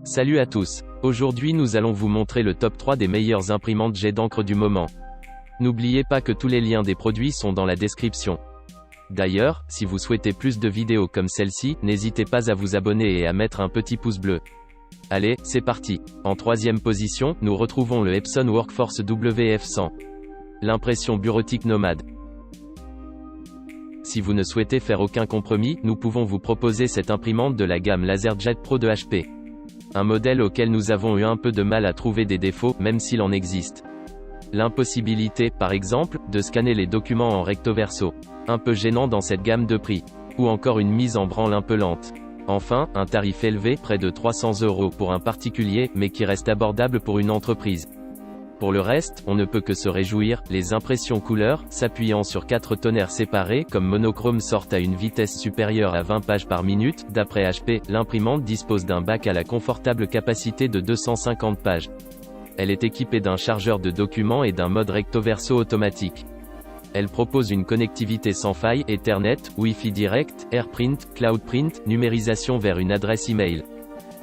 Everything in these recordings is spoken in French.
Salut à tous. Aujourd'hui nous allons vous montrer le top 3 des meilleures imprimantes jet d'encre du moment. N'oubliez pas que tous les liens des produits sont dans la description. D'ailleurs, si vous souhaitez plus de vidéos comme celle-ci, n'hésitez pas à vous abonner et à mettre un petit pouce bleu. Allez, c'est parti. En troisième position, nous retrouvons le Epson Workforce WF100. L'impression bureautique nomade. Si vous ne souhaitez faire aucun compromis, nous pouvons vous proposer cette imprimante de la gamme LaserJet Pro de HP. Un modèle auquel nous avons eu un peu de mal à trouver des défauts, même s'il en existe. L'impossibilité, par exemple, de scanner les documents en recto verso. Un peu gênant dans cette gamme de prix. Ou encore une mise en branle un peu lente. Enfin, un tarif élevé, près de 300 € pour un particulier, mais qui reste abordable pour une entreprise. Pour le reste, on ne peut que se réjouir, les impressions couleurs, s'appuyant sur 4 tonnerres séparés comme monochrome sortent à une vitesse supérieure à 20 pages par minute. D'après HP, l'imprimante dispose d'un bac à la confortable capacité de 250 pages. Elle est équipée d'un chargeur de documents et d'un mode recto verso automatique. Elle propose une connectivité sans faille, Ethernet, Wi-Fi direct, AirPrint, CloudPrint, numérisation vers une adresse email.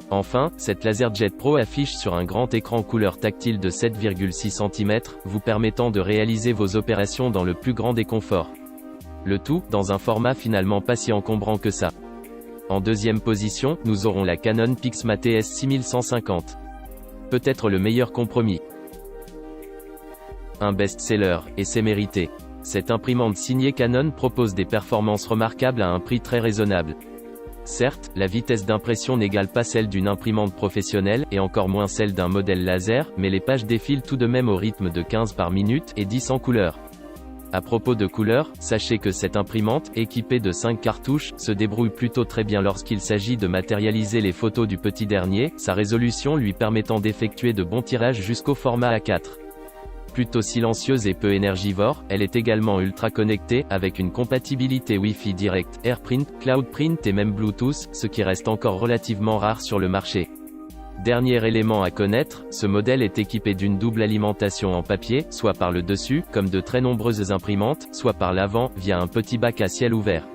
Enfin, cette LaserJet Pro affiche sur un grand écran couleur tactile de 7,6 cm, vous permettant de réaliser vos opérations dans le plus grand des conforts. Le tout, dans un format finalement pas si encombrant que ça. En deuxième position, nous aurons la Canon PIXMA TS6150. Peut-être le meilleur compromis. Un best-seller, et c'est mérité. Cette imprimante signée Canon propose des performances remarquables à un prix très raisonnable. Certes, la vitesse d'impression n'égale pas celle d'une imprimante professionnelle, et encore moins celle d'un modèle laser, mais les pages défilent tout de même au rythme de 15 par minute, et 10 en couleur. À propos de couleurs, sachez que cette imprimante, équipée de 5 cartouches, se débrouille plutôt très bien lorsqu'il s'agit de matérialiser les photos du petit dernier, sa résolution lui permettant d'effectuer de bons tirages jusqu'au format A4. Plutôt silencieuse et peu énergivore, elle est également ultra connectée, avec une compatibilité Wi-Fi direct, AirPrint, CloudPrint et même Bluetooth, ce qui reste encore relativement rare sur le marché. Dernier élément à connaître, ce modèle est équipé d'une double alimentation en papier, soit par le dessus, comme de très nombreuses imprimantes, soit par l'avant, via un petit bac à ciel ouvert.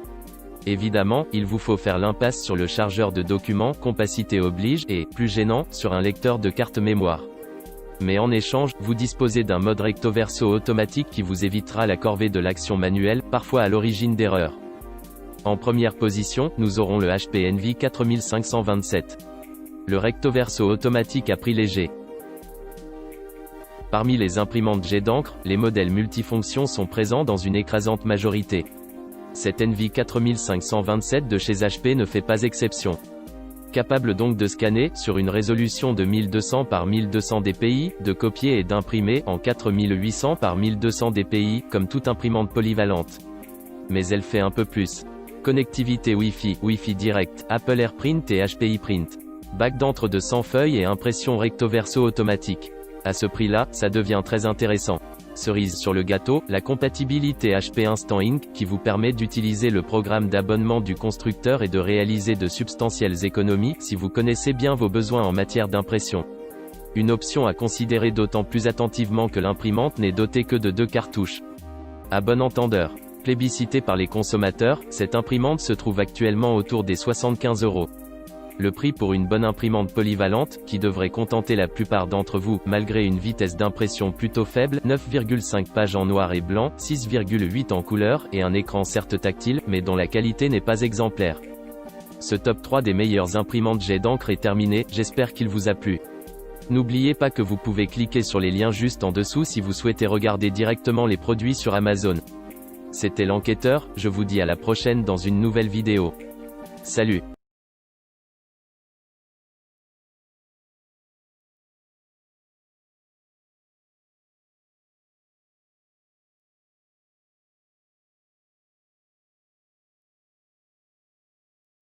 Évidemment, il vous faut faire l'impasse sur le chargeur de documents, compacité oblige, et, plus gênant, sur un lecteur de carte mémoire. Mais en échange, vous disposez d'un mode recto verso automatique qui vous évitera la corvée de l'action manuelle, parfois à l'origine d'erreurs. En première position, nous aurons le HP Envy 4527. Le recto verso automatique à prix léger. Parmi les imprimantes jet d'encre, les modèles multifonctions sont présents dans une écrasante majorité. Cette Envy 4527 de chez HP ne fait pas exception. Capable donc de scanner, sur une résolution de 1200 par 1200 dpi, de copier et d'imprimer, en 4800 par 1200 dpi, comme toute imprimante polyvalente. Mais elle fait un peu plus. Connectivité Wi-Fi, Wi-Fi direct, Apple AirPrint et HPI Print. Bac d'encre de 100 feuilles et impression recto verso automatique. À ce prix-là, ça devient très intéressant. Cerise sur le gâteau, la compatibilité HP Instant Ink, qui vous permet d'utiliser le programme d'abonnement du constructeur et de réaliser de substantielles économies, si vous connaissez bien vos besoins en matière d'impression. Une option à considérer d'autant plus attentivement que l'imprimante n'est dotée que de 2 cartouches. À bon entendeur. Plébiscitée par les consommateurs, cette imprimante se trouve actuellement autour des 75 €. Le prix pour une bonne imprimante polyvalente, qui devrait contenter la plupart d'entre vous, malgré une vitesse d'impression plutôt faible, 9,5 pages en noir et blanc, 6,8 en couleur, et un écran certes tactile, mais dont la qualité n'est pas exemplaire. Ce top 3 des meilleures imprimantes jet d'encre est terminé, j'espère qu'il vous a plu. N'oubliez pas que vous pouvez cliquer sur les liens juste en dessous si vous souhaitez regarder directement les produits sur Amazon. C'était l'enquêteur, je vous dis à la prochaine dans une nouvelle vidéo. Salut!